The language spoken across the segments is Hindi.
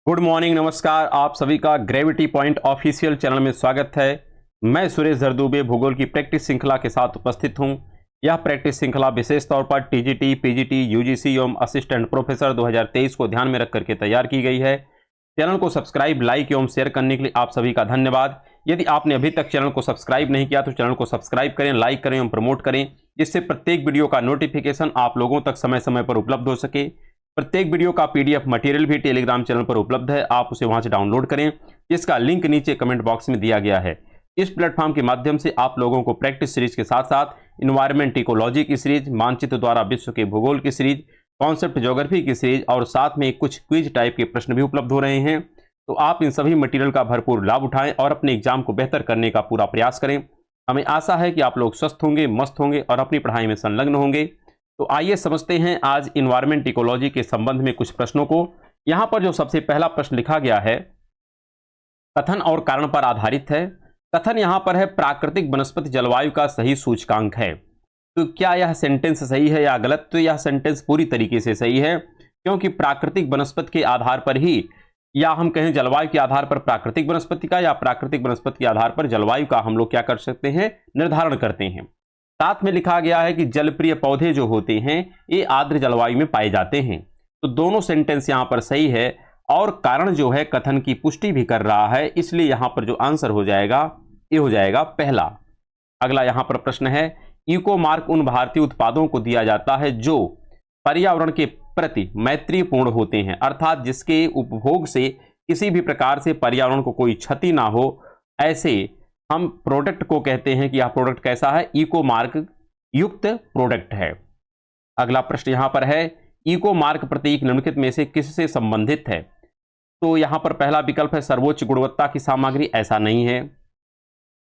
गुड मॉर्निंग, नमस्कार। आप सभी का ग्रेविटी पॉइंट ऑफिशियल चैनल में स्वागत है। मैं सुरेश जरदुबे भूगोल की प्रैक्टिस श्रृंखला के साथ उपस्थित हूं। यह प्रैक्टिस श्रृंखला विशेष तौर पर टीजीटी, पीजीटी, यूजीसी एवं असिस्टेंट प्रोफेसर 2023 को ध्यान में रख करके तैयार की गई है। चैनल को सब्सक्राइब, लाइक एवं शेयर करने के लिए आप सभी का धन्यवाद। यदि आपने अभी तक चैनल को सब्सक्राइब नहीं किया तो चैनल को सब्सक्राइब करें, लाइक करें एवं प्रमोट करें, जिससे प्रत्येक वीडियो का नोटिफिकेशन आप लोगों तक समय समय पर उपलब्ध हो सके। प्रत्येक वीडियो का पीडीएफ मटेरियल भी टेलीग्राम चैनल पर उपलब्ध है, आप उसे वहां से डाउनलोड करें, जिसका लिंक नीचे कमेंट बॉक्स में दिया गया है। इस प्लेटफॉर्म के माध्यम से आप लोगों को प्रैक्टिस सीरीज के साथ साथ इन्वायरमेंट इकोलॉजी की सीरीज, मानचित्र द्वारा विश्व के भूगोल की सीरीज, कॉन्सेप्ट ज्योग्राफी की सीरीज और साथ में कुछ क्विज टाइप के प्रश्न भी उपलब्ध हो रहे हैं। तो आप इन सभी मटेरियल का भरपूर लाभ उठाएं और अपने एग्जाम को बेहतर करने का पूरा प्रयास करें। हमें आशा है कि आप लोग स्वस्थ होंगे, मस्त होंगे और अपनी पढ़ाई में संलग्न होंगे। तो आइए समझते हैं आज इन्वायरमेंट इकोलॉजी के संबंध में कुछ प्रश्नों को। यहां पर जो सबसे पहला प्रश्न लिखा गया है कथन और कारण पर आधारित है। कथन यहां पर है प्राकृतिक वनस्पति जलवायु का सही सूचकांक है। तो क्या यह सेंटेंस सही है या गलत? तो यह सेंटेंस पूरी तरीके से सही है, क्योंकि प्राकृतिक वनस्पति के आधार पर ही, या हम कहें जलवायु के आधार पर प्राकृतिक वनस्पति का, या प्राकृतिक वनस्पति के आधार पर जलवायु का हम लोग क्या कर सकते हैं, निर्धारण करते हैं। साथ में लिखा गया है कि जलप्रिय पौधे जो होते हैं ये आर्द्र जलवायु में पाए जाते हैं। तो दोनों सेंटेंस यहां पर सही है और कारण जो है कथन की पुष्टि भी कर रहा है, इसलिए यहां पर जो आंसर हो जाएगा ये हो जाएगा पहला। अगला यहां पर प्रश्न है इको मार्क उन भारतीय उत्पादों को दिया जाता है जो पर्यावरण के प्रति मैत्रीपूर्ण होते हैं, अर्थात जिसके उपभोग से किसी भी प्रकार से पर्यावरण को कोई क्षति ना हो, ऐसे हम प्रोडक्ट को कहते हैं कि यह प्रोडक्ट कैसा है, इको मार्क युक्त प्रोडक्ट है। अगला प्रश्न यहां पर है इको मार्क प्रतीक निम्नलिखित में से किससे संबंधित है? तो यहां पर पहला विकल्प है सर्वोच्च गुणवत्ता की सामग्री, ऐसा नहीं है।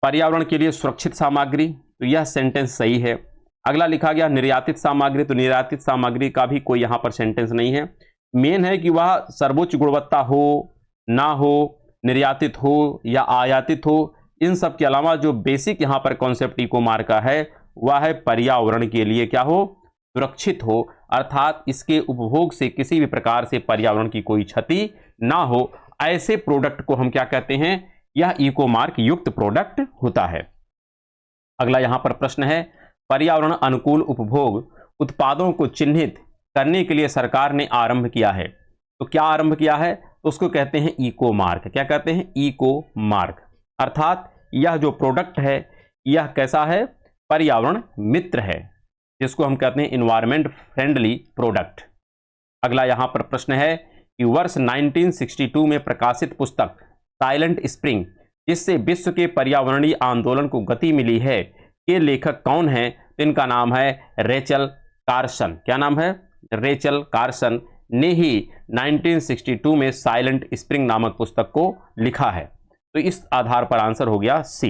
पर्यावरण के लिए सुरक्षित सामग्री, तो यह सेंटेंस सही है। अगला लिखा गया निर्यातित सामग्री, तो निर्यातित सामग्री का भी कोई यहां पर सेंटेंस नहीं है। मेन है कि वह सर्वोच्च गुणवत्ता हो ना हो, निर्यातित हो या आयातित हो, इन सब के अलावा जो बेसिक यहां पर कॉन्सेप्ट इको मार्क का है वह है पर्यावरण के लिए क्या हो, सुरक्षित हो, अर्थात इसके उपभोग से किसी भी प्रकार से पर्यावरण की कोई क्षति ना हो, ऐसे प्रोडक्ट को हम क्या कहते हैं, यह इको मार्क युक्त प्रोडक्ट होता है। अगला यहां पर प्रश्न है पर्यावरण अनुकूल उपभोग उत्पादों को चिन्हित करने के लिए सरकार ने आरंभ किया है। तो क्या आरंभ किया है? तो उसको कहते हैं इको मार्क। क्या कहते हैं? Eco mark. अर्थात यह जो प्रोडक्ट है यह कैसा है, पर्यावरण मित्र है, जिसको हम कहते हैं इन्वायरमेंट फ्रेंडली प्रोडक्ट। अगला यहां पर प्रश्न है कि वर्ष 1962 में प्रकाशित पुस्तक साइलेंट स्प्रिंग, जिससे विश्व के पर्यावरणीय आंदोलन को गति मिली है, के लेखक कौन है? तो इनका नाम है रेचल कार्सन। क्या नाम है? रेचल कार्सन ने ही 1962 में साइलेंट स्प्रिंग नामक पुस्तक को लिखा है। तो इस आधार पर आंसर हो गया सी।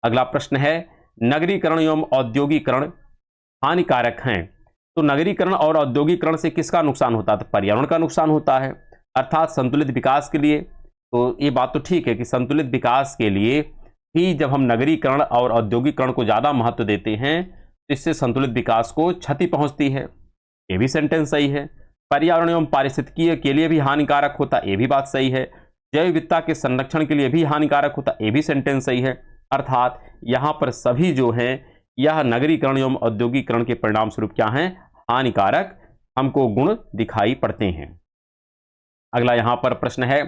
अगला प्रश्न है नगरीकरण एवं औद्योगिकरण हानिकारक हैं। तो नगरीकरण और औद्योगिकरण से किसका नुकसान होता है? तो पर्यावरण का नुकसान होता है, अर्थात संतुलित विकास के लिए। तो ये बात तो ठीक है कि संतुलित विकास के लिए ही जब हम नगरीकरण और औद्योगिकरण को ज्यादा महत्व देते हैं तो इससे संतुलित विकास को क्षति पहुंचती है, ये भी सेंटेंस सही है। पर्यावरण एवं पारिस्थितिकीय के लिए भी हानिकारक होता, ये भी बात सही है। जैव विविधता के संरक्षण के लिए भी हानिकारक होता, ये भी सेंटेंस सही है। अर्थात यहां पर सभी जो हैं यह नगरीकरण एवं औद्योगिकरण के परिणाम स्वरूप क्या हैं, हानिकारक हमको गुण दिखाई पड़ते हैं। अगला यहां पर प्रश्न है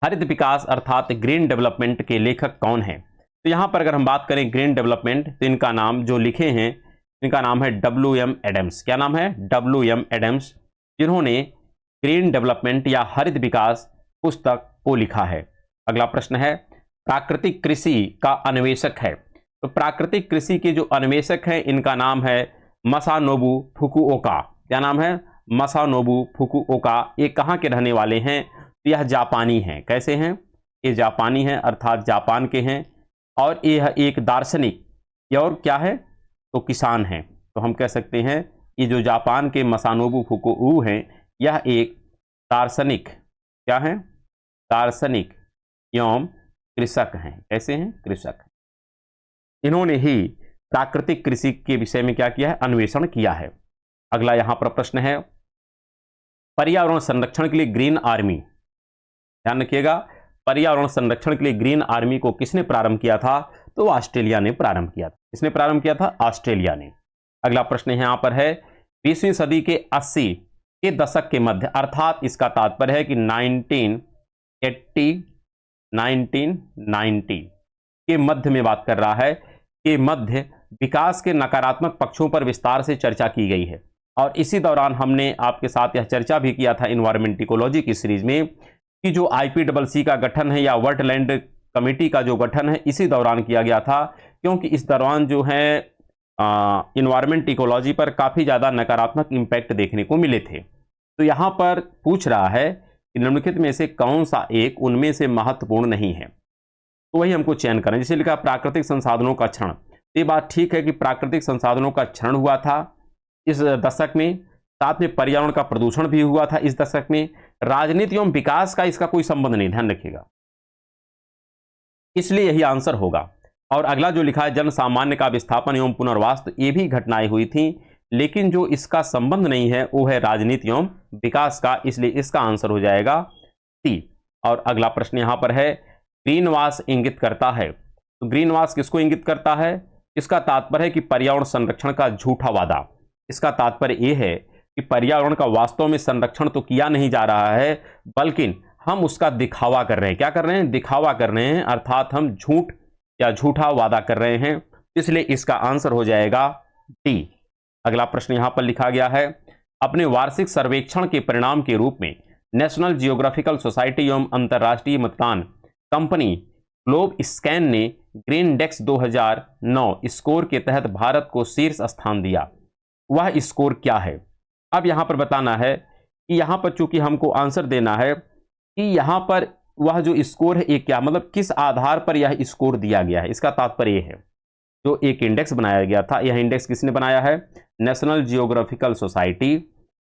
हरित विकास अर्थात ग्रीन डेवलपमेंट के लेखक कौन है? तो यहां पर अगर हम बात करें ग्रीन डेवलपमेंट, तो इनका नाम जो लिखे हैं इनका नाम है डब्ल्यू.एम. एडम्स। क्या नाम है? डब्ल्यू.एम. एडम्स, जिन्होंने ग्रीन डेवलपमेंट या हरित विकास पुस्तक को लिखा है। अगला प्रश्न है प्राकृतिक कृषि का अन्वेषक है। तो प्राकृतिक कृषि के जो अन्वेषक हैं इनका नाम है मसानोबु फुकुओका। क्या नाम है? मसानोबु फुकुओका। ये कहाँ के रहने वाले हैं? तो यह जापानी हैं। कैसे हैं? ये जापानी हैं, अर्थात जापान के हैं, और यह एक दार्शनिक और क्या है, तो किसान हैं। तो हम कह सकते हैं ये जो जापान के मसानोबु फुकुओ हैं यह एक दार्शनिक, क्या है, दार्शनिक एवं कृषक हैं। कैसे हैं? कृषक। इन्होंने ही प्राकृतिक कृषि के विषय में क्या किया है, अन्वेषण किया है। अगला यहां पर प्रश्न है पर्यावरण संरक्षण के लिए ग्रीन आर्मी ध्यान रखिएगा, पर्यावरण संरक्षण के लिए ग्रीन आर्मी को किसने प्रारंभ किया था? तो ऑस्ट्रेलिया ने प्रारंभ किया था। किसने प्रारंभ किया था? ऑस्ट्रेलिया ने। अगला प्रश्न यहां पर है 20वीं सदी के 80 के दशक के मध्य, अर्थात इसका तात्पर्य है कि 1990 के मध्य में बात कर रहा है कि मध्य विकास के नकारात्मक पक्षों पर विस्तार से चर्चा की गई है। और इसी दौरान हमने आपके साथ यह चर्चा भी किया था इन्वायरमेंट इकोलॉजी की सीरीज में कि जो IPCC का गठन है या वेटलैंड कमेटी का जो गठन है इसी दौरान किया गया था, क्योंकि इस दौरान जो है इन्वायरमेंट इकोलॉजी पर काफ़ी ज़्यादा नकारात्मक इम्पैक्ट देखने को मिले थे। तो यहाँ पर पूछ रहा है कि निम्नलिखित में से कौन सा एक उनमें से महत्वपूर्ण नहीं है, तो वही हमको चयन करना। जैसे लिखा प्राकृतिक संसाधनों का क्षरण, ये बात ठीक है कि प्राकृतिक संसाधनों का क्षरण हुआ था इस दशक में, साथ में पर्यावरण का प्रदूषण भी हुआ था इस दशक में। राजनीति एवं विकास का इसका कोई संबंध नहीं, ध्यान रखिएगा, इसलिए यही आंसर होगा। और अगला जो लिखा है जन सामान्य का विस्थापन एवं पुनर्वास, तो ये भी घटनाएं हुई थी, लेकिन जो इसका संबंध नहीं है वो है राजनीति एवं विकास का, इसलिए इसका आंसर हो जाएगा सी। और अगला प्रश्न यहां पर है ग्रीनवास इंगित करता है, तो ग्रीनवास किसको इंगित करता है? इसका तात्पर्य है कि पर्यावरण संरक्षण का झूठा वादा। इसका तात्पर्य यह है कि पर्यावरण का वास्तव में संरक्षण तो किया नहीं जा रहा है, बल्कि हम उसका दिखावा कर रहे हैं। क्या कर रहे हैं? दिखावा कर रहे हैं, अर्थात हम झूठ या झूठा वादा कर रहे हैं, इसलिए इसका आंसर हो जाएगा डी। अगला प्रश्न यहां पर लिखा गया है अपने वार्षिक सर्वेक्षण के परिणाम के रूप में नेशनल जियोग्राफिकल सोसाइटी एवं अंतर्राष्ट्रीय मतदान कंपनी ग्लोब स्कैन ने ग्रीन डेक्स 2009 स्कोर के तहत भारत को शीर्ष स्थान दिया। वह स्कोर क्या है? अब यहां पर बताना है कि यहां पर चूंकि हमको आंसर देना है कि यहां पर वह जो स्कोर है ये क्या, मतलब किस आधार पर यह स्कोर दिया गया है। इसका तात्पर्य है जो एक इंडेक्स बनाया गया था, यह इंडेक्स किसने बनाया है? नेशनल जियोग्राफिकल सोसाइटी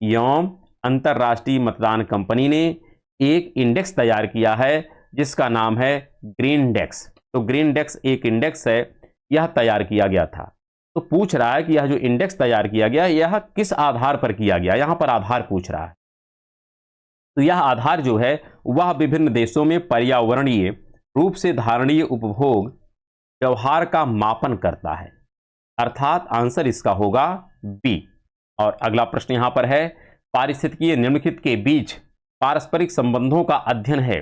एवं अंतर्राष्ट्रीय मतदान कंपनी ने एक इंडेक्स तैयार किया है जिसका नाम है ग्रीन डेक्स। तो ग्रीन डेक्स एक इंडेक्स है, यह तैयार किया गया था। तो पूछ रहा है कि यह जो इंडेक्स तैयार किया गया यह किस आधार पर किया गया, यहां पर आधार पूछ रहा है। तो यह आधार जो है वह विभिन्न देशों में पर्यावरणीय रूप से धारणीय उपभोग व्यवहार का मापन करता है, अर्थात आंसर इसका होगा बी। और अगला प्रश्न यहां पर है पारिस्थितिकीय निम्नलिखित के बीच पारस्परिक संबंधों का अध्ययन है।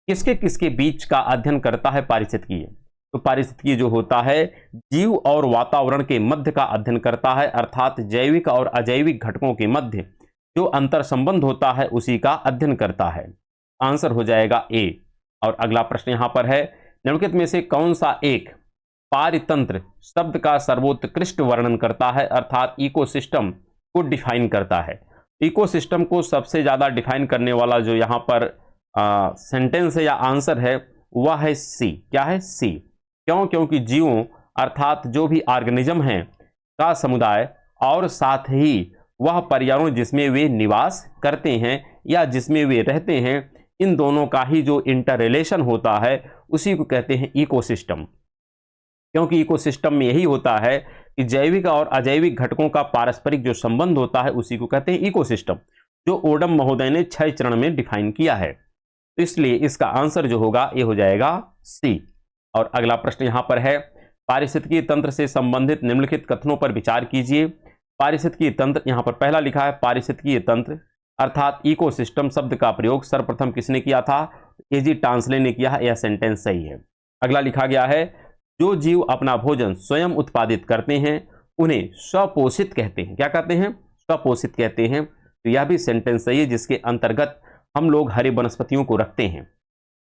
किसके किसके बीच का अध्ययन करता है पारिस्थितिकीय? तो पारिस्थितिकीय जो होता है जीव और वातावरण के मध्य का अध्ययन करता है, अर्थात जैविक और अजैविक घटकों के मध्य जो अंतर संबंध होता है उसी का अध्ययन करता है। आंसर हो जाएगा ए। और अगला प्रश्न यहां पर है निम्नलिखित में से कौन सा एक पारितंत्र शब्द का सर्वोत्कृष्ट वर्णन करता है, अर्थात इकोसिस्टम को डिफाइन करता है। इकोसिस्टम को सबसे ज्यादा डिफाइन करने वाला जो यहां पर सेंटेंस है या आंसर है वह है सी। क्या है? सी। क्यों? क्योंकि जीवों अर्थात जो भी ऑर्गेनिज्म हैं का समुदाय और साथ ही वह पर्यावरण जिसमें वे निवास करते हैं या जिसमें वे रहते हैं, इन दोनों का ही जो इंटर रिलेशन होता है उसी को कहते हैं इकोसिस्टम। क्योंकि इकोसिस्टम में यही होता है कि जैविक और अजैविक घटकों का पारस्परिक जो संबंध होता है उसी को कहते हैं इकोसिस्टम, जो ओडम महोदय ने 6 चरण में डिफाइन किया है। तो इसलिए इसका आंसर जो होगा ये हो जाएगा सी। और अगला प्रश्न यहां पर है पारिस्थितिकीय तंत्र से संबंधित निम्नलिखित कथनों पर विचार कीजिए। पारिस्थितिकीय तंत्र, यहां पर पहला लिखा है पारिस्थितिकीय तंत्र अर्थात इकोसिस्टम शब्द का प्रयोग सर्वप्रथम किसने किया था? एजी टांसले ने किया है, यह सेंटेंस सही है। अगला लिखा गया है जो जीव अपना भोजन स्वयं उत्पादित करते हैं उन्हें स्वपोषित कहते हैं। क्या कहते हैं? स्वपोषित कहते हैं। तो यह भी सेंटेंस सही है, जिसके अंतर्गत हम लोग हरी वनस्पतियों को रखते हैं।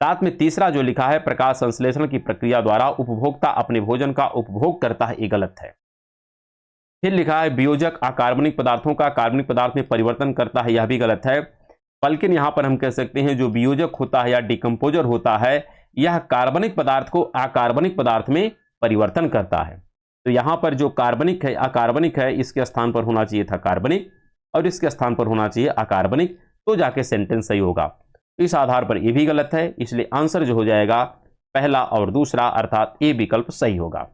साथ में तीसरा जो लिखा है प्रकाश संश्लेषण की प्रक्रिया द्वारा उपभोक्ता अपने भोजन का उपभोग करता है, ये गलत है। फिर लिखा है वियोजक अकार्बनिक पदार्थों का कार्बनिक पदार्थ में परिवर्तन करता है, यह भी गलत है। बल्कि यहां पर हम कह सकते हैं जो वियोजक होता है या डिकम्पोजर होता है यह कार्बनिक पदार्थ को अकार्बनिक पदार्थ में परिवर्तन करता है। तो यहां पर जो कार्बनिक है अकार्बनिक है, इसके स्थान पर होना चाहिए था कार्बनिक और इसके स्थान पर होना चाहिए अकार्बनिक, तो जाके सेंटेंस सही होगा। तो इस आधार पर यह भी गलत है, इसलिए आंसर जो हो जाएगा पहला और दूसरा अर्थात ए विकल्प सही होगा।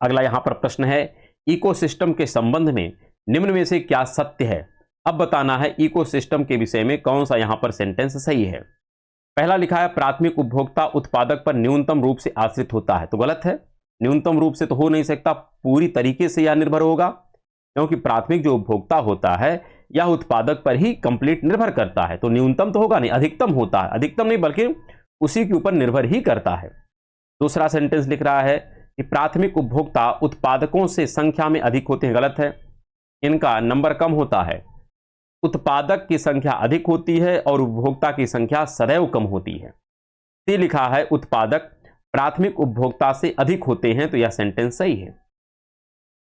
अगला यहां पर प्रश्न है इकोसिस्टम के संबंध में निम्न में से क्या सत्य है। अब बताना है इकोसिस्टम के विषय में कौन सा यहां पर सेंटेंस सही है। पहला लिखा है प्राथमिक उपभोक्ता उत्पादक पर न्यूनतम रूप से आश्रित होता है, तो गलत है। न्यूनतम रूप से तो हो नहीं सकता, पूरी तरीके से यह निर्भर होगा, क्योंकि प्राथमिक जो उपभोक्ता होता है यह उत्पादक पर ही कंप्लीट निर्भर करता है, तो न्यूनतम तो होगा नहीं, अधिकतम होता है, अधिकतम नहीं बल्कि उसी के ऊपर निर्भर ही करता है। दूसरा सेंटेंस लिख रहा है कि प्राथमिक उपभोक्ता उत्पादकों से संख्या में अधिक होते हैं, गलत है, इनका नंबर कम होता है। उत्पादक की संख्या अधिक होती है और उपभोक्ता की संख्या सदैव कम होती है। सी लिखा है उत्पादक प्राथमिक उपभोक्ता से अधिक होते हैं, तो यह सेंटेंस सही है,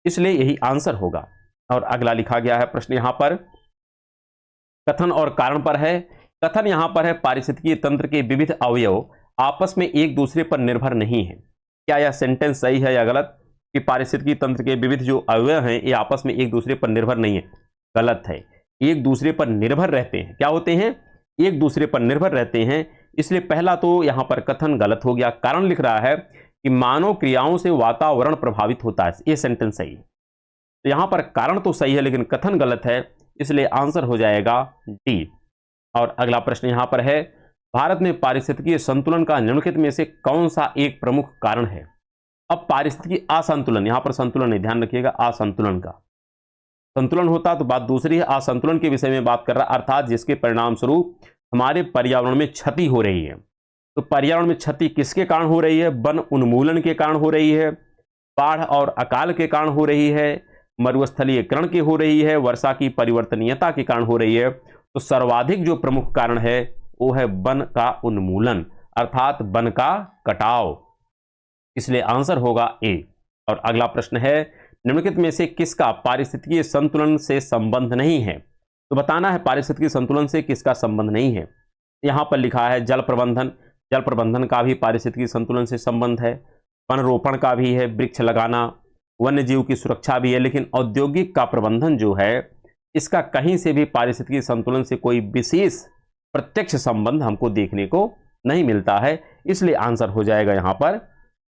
इसलिए यही आंसर होगा। और अगला लिखा गया है प्रश्न यहां पर कथन और कारण पर है। कथन यहां पर है पारिस्थितिकीय तंत्र के विविध अवयव आपस में एक दूसरे पर निर्भर नहीं है। क्या यह सेंटेंस सही है या गलत कि पारिस्थितिकीय तंत्र के विविध जो अवयव हैं ये आपस में एक दूसरे पर निर्भर नहीं है? गलत है, एक दूसरे पर निर्भर रहते हैं। क्या होते हैं? एक दूसरे पर निर्भर रहते हैं, इसलिए पहला तो यहां पर कथन गलत हो गया। कारण लिख रहा है कि मानव क्रियाओं से वातावरण प्रभावित होता है, ये सेंटेंस सही है। तो यहां पर कारण तो सही है लेकिन कथन गलत है, इसलिए आंसर हो जाएगा डी। और अगला प्रश्न यहां पर है भारत में पारिस्थितिकीय संतुलन का निम्नलिखित में से कौन सा एक प्रमुख कारण है? अब पारिस्थितिकीय असंतुलन, यहां पर संतुलन नहीं, ध्यान रखिएगा, असंतुलन का संतुलन होता तो बात दूसरी है। असंतुलन के विषय में बात कर रहा, अर्थात जिसके परिणाम स्वरूप हमारे पर्यावरण में क्षति हो रही है। तो पर्यावरण में क्षति किसके कारण हो रही है? वन उन्मूलन के कारण हो रही है, बाढ़ और अकाल के कारण हो रही है, मरुस्थलीयकरण की हो रही है, वर्षा की परिवर्तनीयता के कारण हो रही है। तो सर्वाधिक जो प्रमुख कारण है वो है वन का उन्मूलन, अर्थात वन का कटाव, इसलिए आंसर होगा ए। और अगला प्रश्न है निम्नलिखित में से किसका पारिस्थितिकीय संतुलन से संबंध नहीं है? तो बताना है पारिस्थितिकीय संतुलन से किसका संबंध नहीं है। यहां पर लिखा है जल प्रबंधन, जल प्रबंधन का भी पारिस्थितिकीय संतुलन से संबंध है, वन रोपण का भी है, वृक्ष लगाना, वन्य जीव की सुरक्षा भी है, लेकिन औद्योगिक का प्रबंधन जो है इसका कहीं से भी पारिस्थितिकीय संतुलन से कोई विशेष प्रत्यक्ष संबंध हमको देखने को नहीं मिलता है, इसलिए आंसर हो जाएगा यहां पर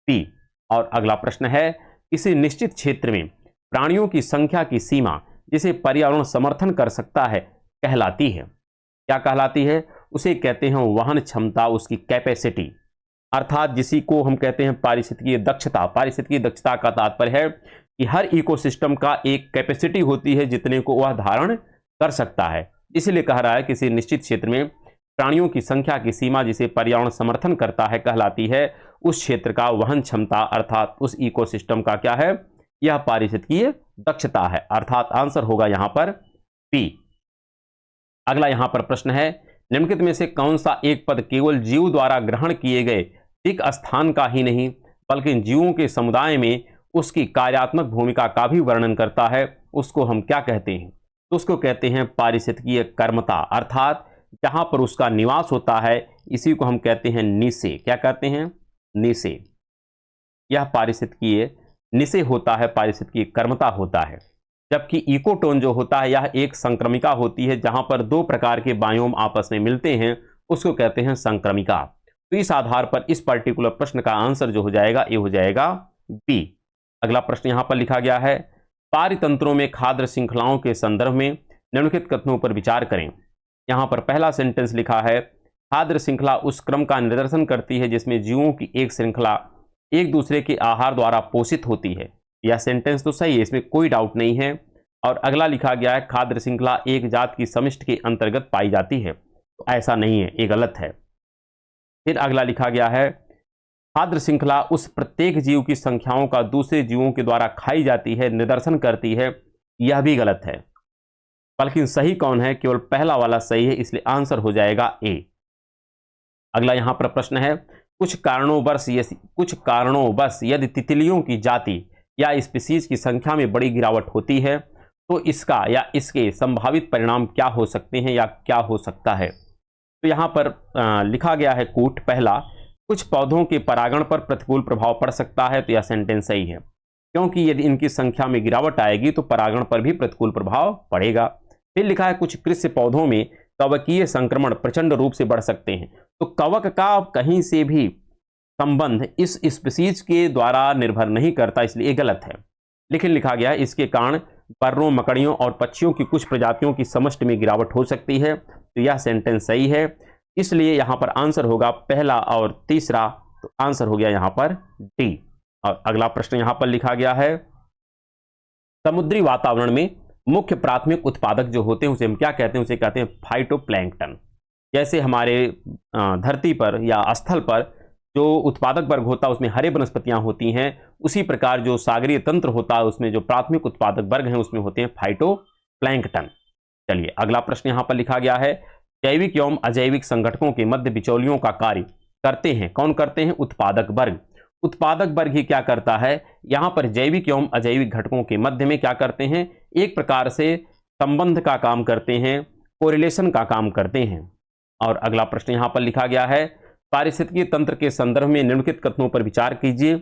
बी। और अगला प्रश्न है किसी निश्चित क्षेत्र में प्राणियों की संख्या की सीमा जिसे पर्यावरण समर्थन कर सकता है कहलाती है। क्या कहलाती है? उसे कहते हैं वहन क्षमता, उसकी कैपेसिटी, अर्थात जिसी को हम कहते हैं पारिस्थितिकीय दक्षता। पारिस्थितिकीय दक्षता का तात्पर्य है कि हर इकोसिस्टम का एक कैपेसिटी होती है जितने को वह धारण कर सकता है। इसलिए कह रहा है किसी निश्चित क्षेत्र में प्राणियों की संख्या की सीमा जिसे पर्यावरण समर्थन करता है कहलाती है उस क्षेत्र का वहन क्षमता, अर्थात उस इकोसिस्टम का क्या है? यह पारिस्थितिकीय दक्षता है, अर्थात आंसर होगा यहां पर बी। अगला यहां पर प्रश्न है निम्नलिखित में से कौन सा एक पद केवल जीव द्वारा ग्रहण किए गए एक स्थान का ही नहीं बल्कि जीवों के समुदाय में उसकी कार्यात्मक भूमिका का भी वर्णन करता है? उसको हम क्या कहते हैं? तो उसको कहते हैं पारिस्थितिकीय कर्मता, अर्थात जहां पर उसका निवास होता है इसी को हम कहते हैं निसे। क्या कहते हैं? निसे। यह पारिस्थितिकीय निसे होता है, पारिस्थितिकीय कर्मता होता है। जबकि इकोटोन जो होता है यह एक संक्रमिका होती है, जहां पर दो प्रकार के बायोम आपस में मिलते हैं उसको कहते हैं संक्रमिका। तो इस आधार पर इस पर्टिकुलर प्रश्न का आंसर जो हो जाएगा ये हो जाएगा बी। अगला प्रश्न यहां पर लिखा गया है पारितंत्रों में खाद्य श्रृंखलाओं के संदर्भ में निम्नलिखित कथनों पर विचार करें। यहां पर पहला सेंटेंस लिखा है खाद्य श्रृंखला उस क्रम का निर्देशन करती है जिसमें जीवों की एक श्रृंखला एक दूसरे के आहार द्वारा पोषित होती है। यह सेंटेंस तो सही है, इसमें कोई डाउट नहीं है। और अगला लिखा गया है खाद्य श्रृंखला एक जात की समष्टि के अंतर्गत पाई जाती है, तो ऐसा नहीं है, ये गलत है। फिर अगला लिखा गया है खाद्य श्रृंखला उस प्रत्येक जीव की संख्याओं का दूसरे जीवों के द्वारा खाई जाती है निर्देशन करती है, यह भी गलत है। बल्कि सही कौन है? केवल पहला वाला सही है, इसलिए आंसर हो जाएगा ए। अगला यहां पर प्रश्न है कुछ कारणों यदि तितलियों की जाति या स्पीसीज की संख्या में बड़ी गिरावट होती है तो इसका या इसके संभावित परिणाम क्या हो सकते हैं या क्या हो सकता है? तो यहां पर लिखा गया है कूट पहला कुछ पौधों के परागण पर प्रतिकूल प्रभाव पड़ सकता है, तो यह सेंटेंस सही है, क्योंकि यदि इनकी संख्या में गिरावट आएगी तो परागण पर भी प्रतिकूल प्रभाव पड़ेगा। फिर लिखा है कुछ कृषि पौधों में कवकीय संक्रमण प्रचंड रूप से बढ़ सकते हैं, तो कवक का कहीं से भी संबंध इस स्पीसीज के द्वारा निर्भर नहीं करता, इसलिए गलत है। लेकिन लिखा गया है इसके कारण पर्रों, मकड़ियों और पक्षियों की कुछ प्रजातियों की समष्टि में गिरावट हो सकती है, तो यह सेंटेंस सही है। इसलिए यहां पर आंसर होगा पहला और तीसरा, तो आंसर हो गया यहां पर डी। और अगला प्रश्न यहां पर लिखा गया है, समुद्री वातावरण में मुख्य प्राथमिक उत्पादक जो होते हैं उसे हम क्या कहते हैं? उसे कहते हैं फाइटोप्लैंक्टन। जैसे हमारे धरती पर या स्थल पर जो उत्पादक वर्ग होता है उसमें हरे वनस्पतियां होती हैं, उसी प्रकार जो सागरीय तंत्र होता है उसमें जो प्राथमिक उत्पादक वर्ग हैं उसमें होते हैं फाइटोप्लैंक्टन। चलिए अगला प्रश्न यहां पर लिखा गया है, जैविक एवं अजैविक संगठनों के मध्य बिचौलियों का कार्य करते हैं। कौन करते हैं? उत्पादक वर्ग। उत्पादक वर्ग ही क्या करता है? यहां पर जैविक एवं अजैविक घटकों के मध्य में क्या करते हैं? एक प्रकार से संबंध का काम करते हैं, कोरिलेशन का काम करते हैं। और अगला प्रश्न यहां पर लिखा गया है, पारिस्थितिकीय तंत्र के संदर्भ में निम्नलिखित कथनों पर विचार कीजिए।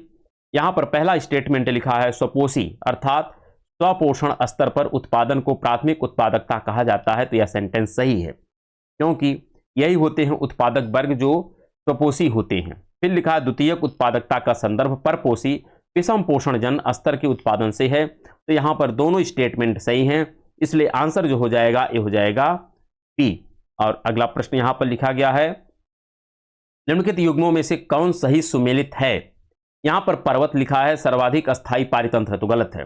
यहां पर पहला स्टेटमेंट लिखा है, स्वपोषी अर्थात स्वपोषण स्तर पर उत्पादन को प्राथमिक उत्पादकता कहा जाता है। तो यह सेंटेंस सही है, क्योंकि यही होते हैं उत्पादक वर्ग जो स्वपोषी होते हैं। फिर लिखा है, द्वितीयक उत्पादकता का संदर्भ परपोषी विषम पोषण जन स्तर के उत्पादन से है। तो यहां पर दोनों स्टेटमेंट सही हैं, इसलिए आंसर जो हो जाएगा ये हो जाएगा बी। और अगला प्रश्न यहां पर लिखा गया है, निम्नलिखित युग्मों में से कौन सही सुमेलित है? यहां पर पर्वत लिखा है सर्वाधिक अस्थायी पारितंत्र, तो गलत है।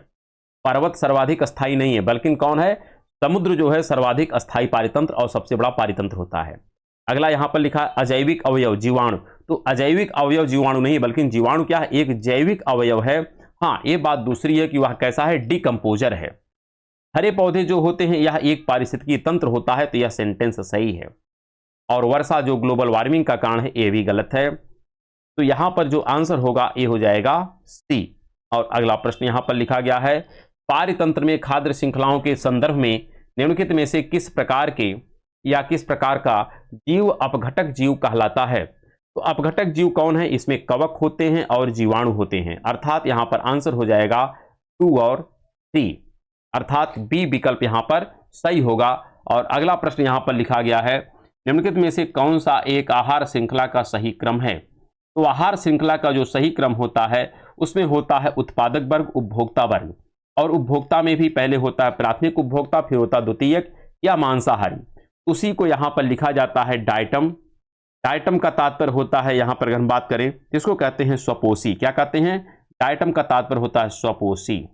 पर्वत सर्वाधिक अस्थायी नहीं है, बल्कि कौन है? समुद्र जो है सर्वाधिक अस्थायी पारितंत्र और सबसे बड़ा पारितंत्र होता है। अगला यहां पर लिखा है अजैविक अवयव जीवाणु, तो अजैविक अवयव जीवाणु नहीं बल्कि जीवाणु क्या है? एक जैविक अवयव है। हाँ, ये बात दूसरी है कि वह कैसा है? डिकम्पोजर है। हरे पौधे जो होते हैं यह एक पारिस्थितिकीय तंत्र होता है, तो यह सेंटेंस सही है। और वर्षा जो ग्लोबल वार्मिंग का कारण है ये भी गलत है। तो यहां पर जो आंसर होगा ये हो जाएगा सी। और अगला प्रश्न यहां पर लिखा गया है, पारितंत्र में खाद्य श्रृंखलाओं के संदर्भ में निम्नलिखित में से किस प्रकार के या किस प्रकार का जीव अपघटक जीव कहलाता है? तो अपघटक जीव कौन है? इसमें कवक होते हैं और जीवाणु होते हैं, अर्थात यहां पर आंसर हो जाएगा 2 और 3, अर्थात बी विकल्प यहां पर सही होगा। और अगला प्रश्न यहां पर लिखा गया है, निम्नलिखित में से कौन सा एक आहार श्रृंखला का सही क्रम है? तो आहार श्रृंखला का जो सही क्रम होता है उसमें होता है उत्पादक वर्ग, उपभोक्ता वर्ग, और उपभोक्ता में भी पहले होता है प्राथमिक उपभोक्ता, फिर होता है द्वितीयक या मांसाहारी। उसी को यहां पर लिखा जाता है डायटम। डायटम का तात्पर्य होता है, यहां पर अगर हम बात करें इसको कहते हैं स्वपोषी। क्या कहते हैं? डायटम का तात्पर्य होता है स्वपोषी।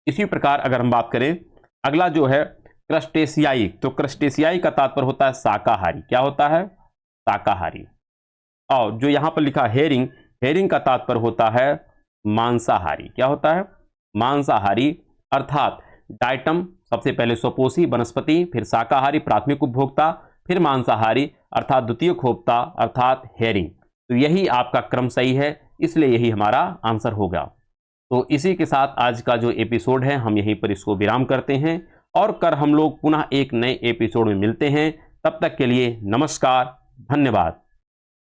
इसी प्रकार अगर हम बात करें अगला जो है क्रस्टेशियाई, तो क्रस्टेशियाई का तात्पर्य होता है शाकाहारी। क्या होता है? शाकाहारी। और जो यहां पर लिखा हेरिंग, हेरिंग का तात्पर्य होता है मांसाहारी। क्या होता है? मांसाहारी। अर्थात डायटम सबसे पहले स्वपोषी वनस्पति, फिर शाकाहारी प्राथमिक उपभोक्ता, फिर मांसाहारी अर्थात द्वितीय उपभोक्ता अर्थात हेरिंग। तो यही आपका क्रम सही है, इसलिए यही हमारा आंसर होगा। तो इसी के साथ आज का जो एपिसोड है हम यहीं पर इसको विराम करते हैं, और कल हम लोग पुनः एक नए एपिसोड में मिलते हैं। तब तक के लिए नमस्कार, धन्यवाद।